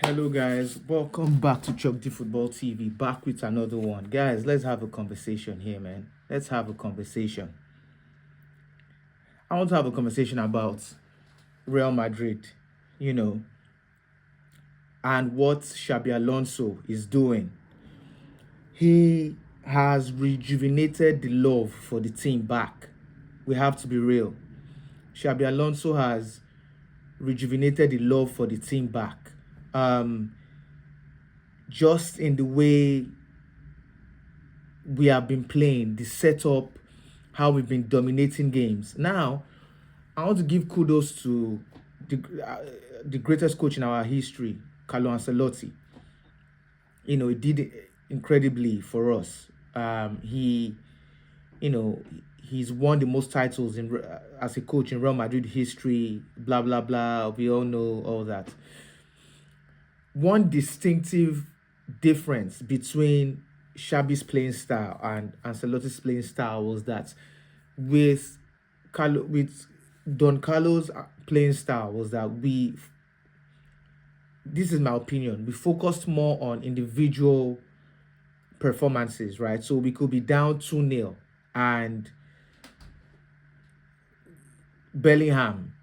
Hello guys, welcome back to Chuck D Football TV, back with another one. Guys, let's have a conversation here, man. Let's have a conversation. I want to have a conversation about Real Madrid, you know, and what Xabi Alonso is doing. He has rejuvenated the love for the team back. We have to be real. Xabi Alonso has rejuvenated the love for the team back. Just in the way we have been playing, the setup, how we've been dominating games. Now, I want to give kudos to the greatest coach in our history, Carlo Ancelotti. He did incredibly for us. He's won the most titles as a coach in Real Madrid history. Blah blah blah. We all know all that. One distinctive difference between Xabi's playing style and Ancelotti's playing style was that with Don Carlo's playing style was that this is my opinion, we focused more on individual performances, right? So we could be down 2-0 and Bellingham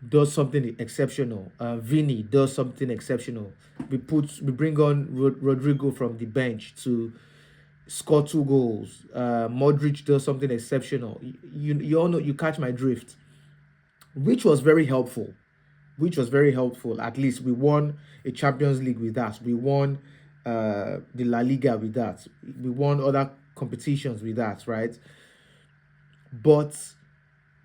does something exceptional. Vini does something exceptional. We bring on Rodrigo from the bench to score 2 goals. Modric does something exceptional. You all know, you catch my drift, which was very helpful. At least we won a Champions League with that. We won the La Liga with that. We won other competitions with that, right? But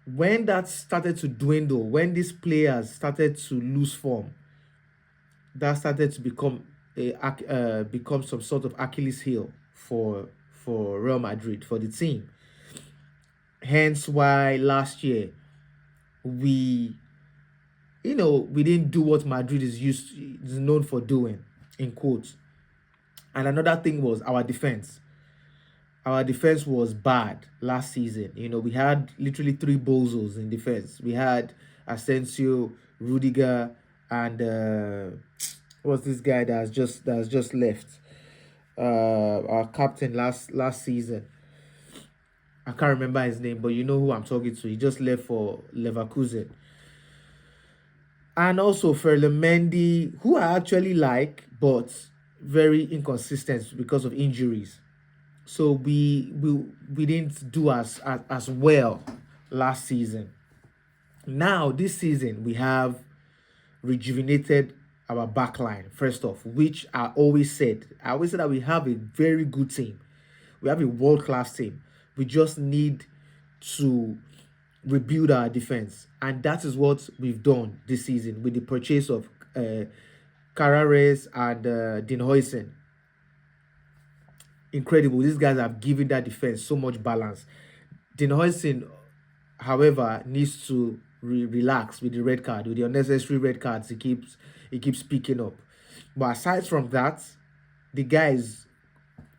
when that started to dwindle, when these players started to lose form, that started to become some sort of Achilles heel for Real Madrid, for the team. Hence why last year we didn't do what Madrid is known for doing, in quotes. And another thing was our defense. Our defense was bad last season. We had literally 3 bozos in defense. We had Asensio, Rudiger, and what's this guy that has just left? Our captain last season. I can't remember his name, but you know who I'm talking to. He just left for Leverkusen. And also Mendy, who I actually like, but very inconsistent because of injuries. So we didn't do as well last season. Now this season we have rejuvenated our backline first off, which I always said that we have a very good team. We have a world-class team. We just need to rebuild our defense, and that is what we've done this season with the purchase of Carrares and Dean Huijsen. Incredible. These guys have given that defense so much balance. Dean Huijsen, however, needs to relax with the red card, with the unnecessary red cards he keeps picking up. But aside from that, the guy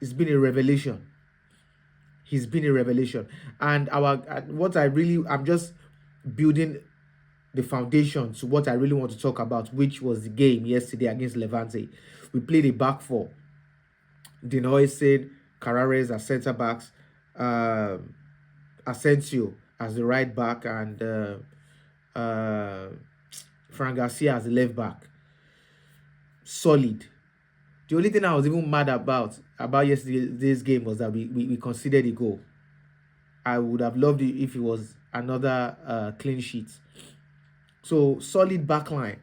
it's been a revelation. He's been a revelation. And I'm just building the foundation to what I really want to talk about, which was the game yesterday against Levante. We played a back 4. Dean Huijsen, Carrares as centre backs, Asensio as the right back, and Fran Garcia as the left back. Solid. The only thing I was even mad about yesterday's game was that we conceded a goal. I would have loved it if it was another clean sheet. So solid backline,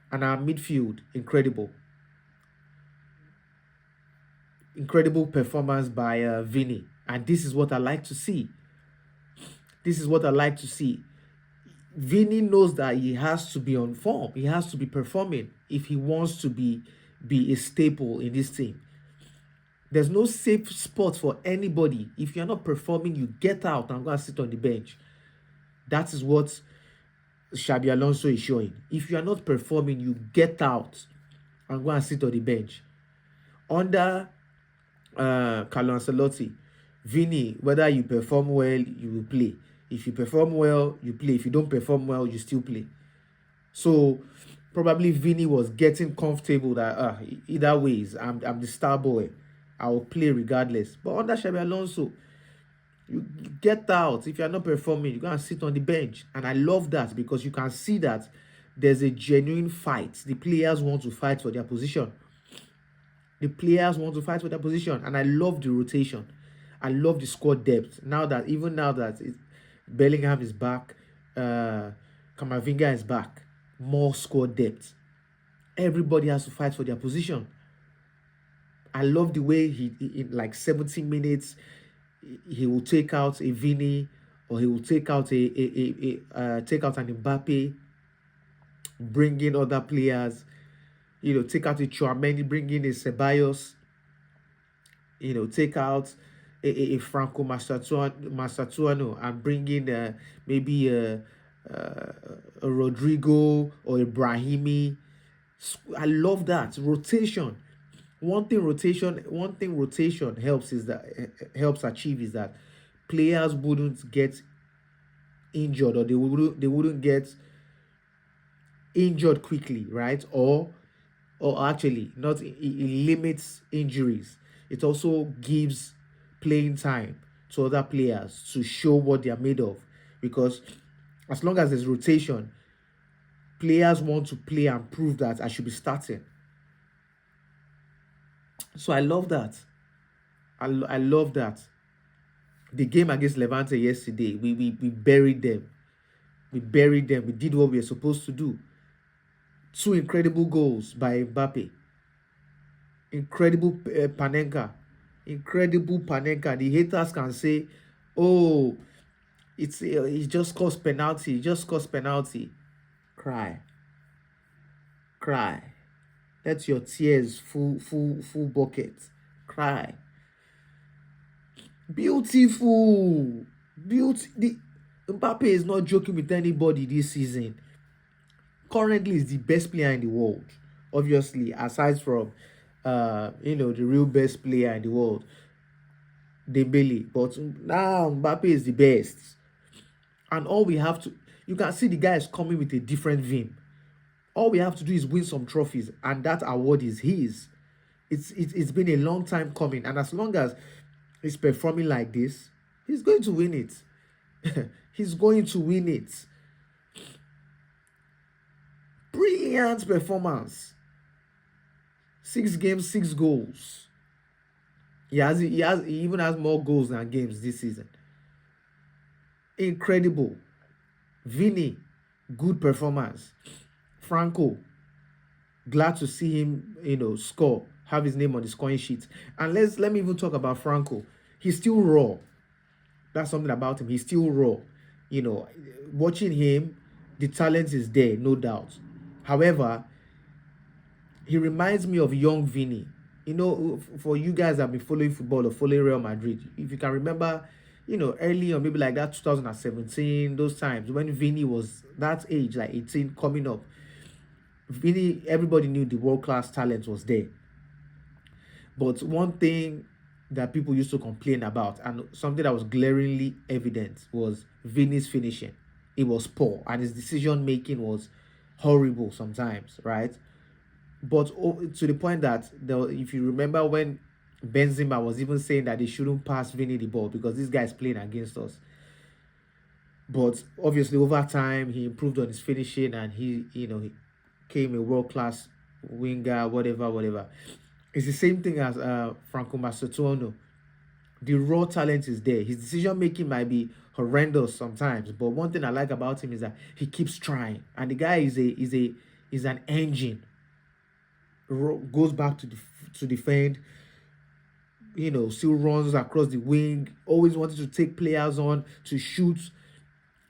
and our midfield incredible. Incredible performance by Vini, and this is what I like to see. Vini knows that he has to be on form. He has to be performing if he wants to be a staple in this team. There's no safe spot for anybody. If you're not performing, you get out and go and sit on the bench. That is what Xabi Alonso is showing. If you're not performing, you get out and go and sit on the bench. Under Carlo Ancelotti, Vini, whether you perform well, you will play. If you perform well, you play. If you don't perform well, you still play. So Probably Vinny was getting comfortable that either ways, I'm the star boy. I will play regardless. But under Xabi Alonso, you get out. If you're not performing, you go and sit on the bench. And I love that because you can see that there's a genuine fight. The players want to fight for their position. The players want to fight for their position. And I love the rotation. I love the squad depth. Now that Bellingham is back, Kamavinga is back, more squad depth. Everybody has to fight for their position. I love the way he in like 70 minutes, he will take out a Vini, or he will take out take out an Mbappe, bring in other players, take out a Chouameni, bring in a Ceballos, take out a Franco Mastratuano and bring in maybe a Rodrigo or a Brahimi. I love that rotation. One thing rotation helps achieve is that players wouldn't get injured, or they wouldn't get injured quickly, right? Or actually not, it limits injuries. It also gives playing time to other players to show what they are made of, because as long as there's rotation, players want to play and prove that I should be starting. So I love that. I love that. The game against Levante yesterday, we buried them. We buried them. We did what we were supposed to do. 2 incredible goals by Mbappe. Incredible Panenka. Incredible Panenka. The haters can say, oh, it just cost penalty. It just cost penalty. Cry. Let your tears full bucket. Cry. Beautiful. Mbappe is not joking with anybody this season. Currently is the best player in the world. Obviously, aside from the real best player in the world, Dembele. But now Mbappe is the best. And all we have to, you can see the guy is coming with a different vim. All we have to do is win some trophies, and that award is his. It's been a long time coming, and as long as he's performing like this, he's going to win it. He's going to win it. Brilliant performance. 6 games, 6 goals. He even has more goals than games this season. Incredible. Vini, good performance. Franco, glad to see him, score, have his name on the scoring sheet. And let me even talk about Franco. He's still raw. That's something about him. He's still raw. Watching him, the talent is there, no doubt. However, he reminds me of young Vini. For you guys that have been following football or following Real Madrid, if you can remember, early on, maybe like that 2017, those times when Vini was that age, like 18, coming up. Vini, everybody knew the world-class talent was there. But one thing that people used to complain about, and something that was glaringly evident, was Vini's finishing. It was poor, and his decision-making was horrible sometimes, right? But to the point that, if you remember when Benzema was even saying that they shouldn't pass Vini the ball because this guy is playing against us. But obviously, over time, he improved on his finishing, and he became a world-class winger, whatever. It's the same thing as Franco Mastratuano. The raw talent is there. His decision-making might be horrendous sometimes, but one thing I like about him is that he keeps trying. And the guy is an engine. Goes back to defend, still runs across the wing, always wanted to take players on, to shoot.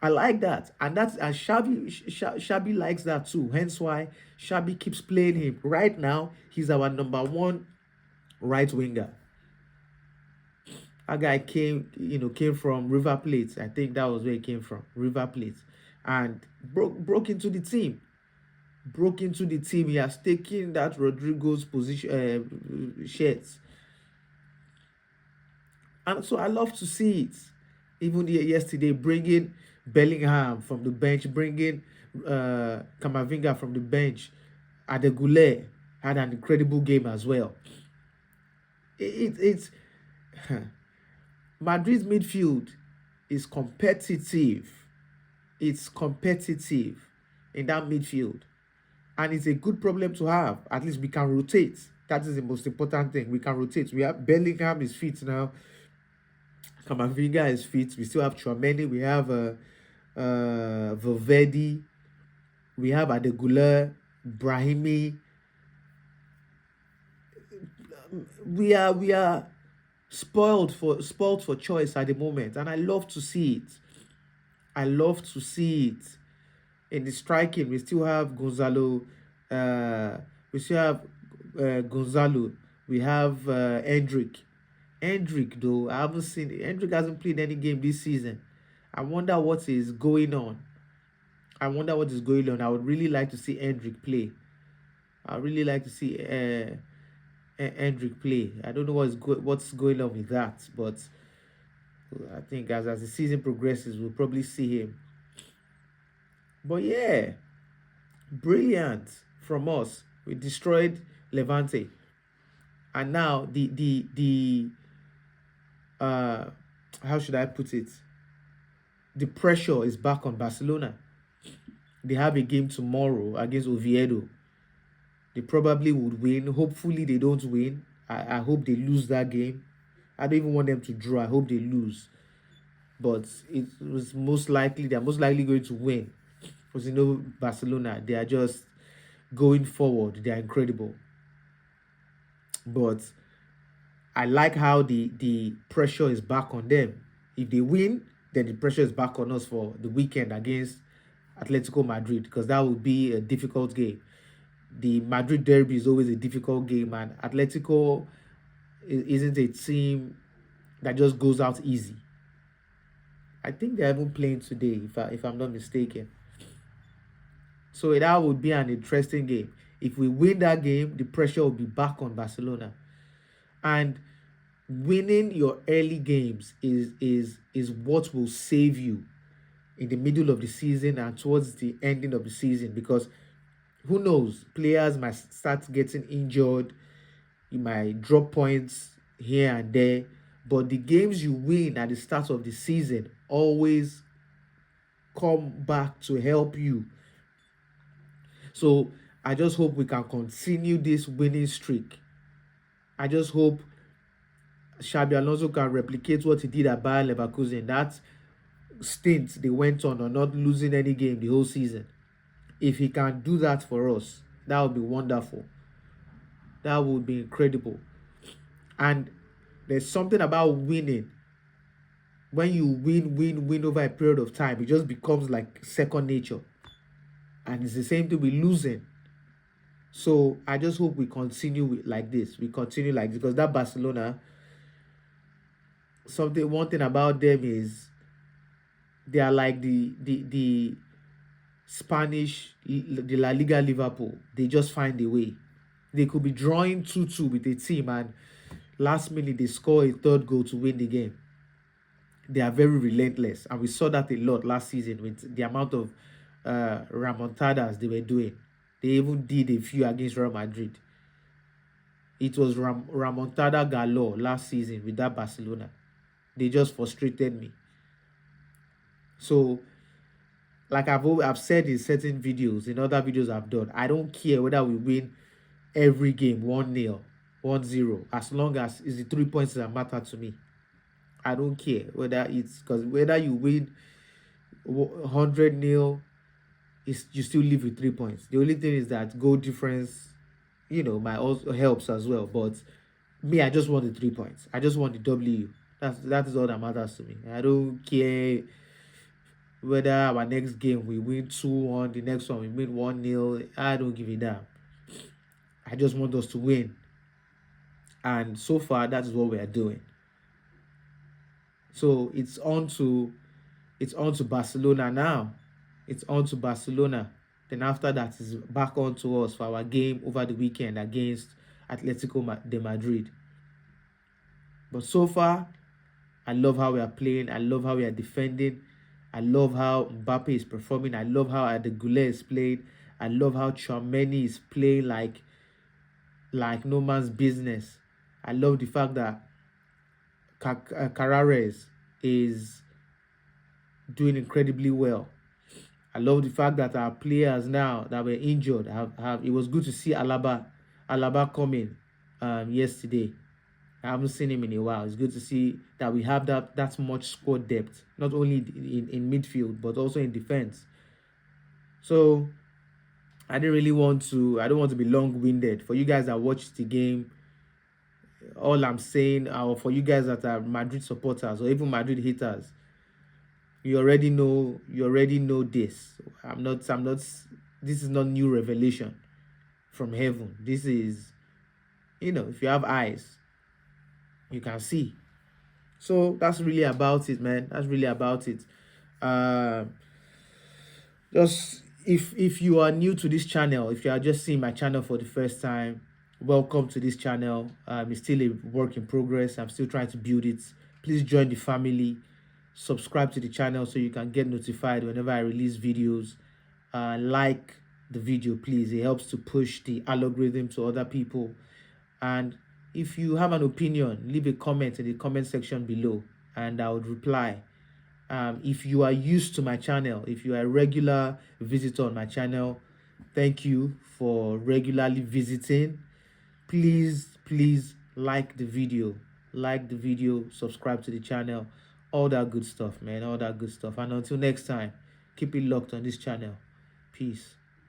I like that. And Xabi likes that too. Hence why Xabi keeps playing him. Right now, he's our number 1 right winger. That guy came from River Plate. I think that was where he came from, River Plate. And broke into the team. He has taken that Rodrigo's position shirts. And so I love to see it. Even yesterday, bringing Bellingham from the bench, bringing Kamavinga from the bench. Adegule had an incredible game as well. It's Madrid's midfield is competitive. It's competitive in that midfield. And it's a good problem to have. At least we can rotate. That is the most important thing. We can rotate. We have Bellingham is fit now. Kamavinga is fit. We still have Chouameni. We have Valverde. We have Adegula, Brahimi. We are spoiled for choice at the moment, and I love to see it. I love to see it. In the striking, we still have Gonzalo. We still have Gonzalo. We have Hendrick. Hendrick, though, I haven't seen it. Hendrick hasn't played any game this season. I wonder what is going on. I would really like to see Hendrick play. I really like to see Hendrick play. I don't know what's going on with that, but I think as the season progresses, we'll probably see him. But yeah, brilliant from us. We destroyed Levante, and now the how should I put it? The pressure is back on Barcelona. They have a game tomorrow against Oviedo. They probably would win. Hopefully they don't win. I hope they lose that game. I don't even want them to draw. I hope they lose. But they're most likely going to win. Because you know Barcelona, they are just going forward. They are incredible. But I like how the pressure is back on them. If they win, then the pressure is back on us for the weekend against Atletico Madrid, because that would be a difficult game. The Madrid derby is always a difficult game, and Atletico isn't a team that just goes out easy. I think they're even playing today, if I'm not mistaken. So that would be an interesting game. If we win that game, the pressure will be back on Barcelona. And winning your early games is what will save you in the middle of the season and towards the ending of the season, because who knows, players might start getting injured, you might drop points here and there, but the games you win at the start of the season always come back to help you. So I just hope we can continue this winning streak. I just hope Xabi Alonso can replicate what he did at Bayer Leverkusen. That stint they went on not losing any game the whole season. If he can do that for us, that would be wonderful. That would be incredible. And there's something about winning. When you win over a period of time, it just becomes like second nature. And it's the same thing with losing. So I just hope we continue like this. Because that Barcelona, one thing about them is they are like the Spanish, the La Liga Liverpool. They just find a way. They could be drawing 2-2 with a team, and last minute they score a third goal to win the game. They are very relentless, and we saw that a lot last season with the amount of remontadas they were doing. They even did a few against Real Madrid. It was remontada galore last season with that Barcelona. They just frustrated me. So, like I've said in certain videos, in other videos I've done, I don't care whether we win every game 1-0, 1-0, as long as it's the 3 points that matter to me. I don't care whether you win 100-0, you still live with 3 points. The only thing is that goal difference, might also helps as well. But me, I just want the 3 points. I just want the W. That is all that matters to me. I don't care whether our next game we win 2-1, the next one we win 1-0. I don't give a damn. I just want us to win. And so far, that is what we are doing. So it's on to Barcelona now. It's on to Barcelona. Then after that, it's back on to us for our game over the weekend against Atletico de Madrid. But so far, I love how we are playing. I love how we are defending. I love how Mbappe is performing. I love how Adegule is playing. I love how Chouameni is playing like no man's business. I love the fact that Carrares is doing incredibly well. I love the fact that our players now that were injured have it was good to see Alaba coming yesterday. I haven't seen him in a while. It's good to see that we have that much squad depth, not only in midfield but also in defense. So I don't want to be long-winded. For you guys that watched the game, all I'm saying, or for you guys that are Madrid supporters or even Madrid haters, you already know this. This is not new revelation from heaven. This is, if you have eyes, you can see. So that's really about it, man. That's really about it. Just if you are new to this channel, if you are just seeing my channel for the first time, welcome to this channel. It's still a work in progress. I'm still trying to build it. Please join the family. Subscribe to the channel so you can get notified whenever I release videos. Like the video, please. It helps to push the algorithm to other people. And if you have an opinion, leave a comment in the comment section below and I would reply. If you are used to my channel, if you are a regular visitor on my channel, thank you for regularly visiting. Please like the video, subscribe to the channel, all that good stuff, man, all that good stuff. And until next time, keep it locked on this channel. Peace.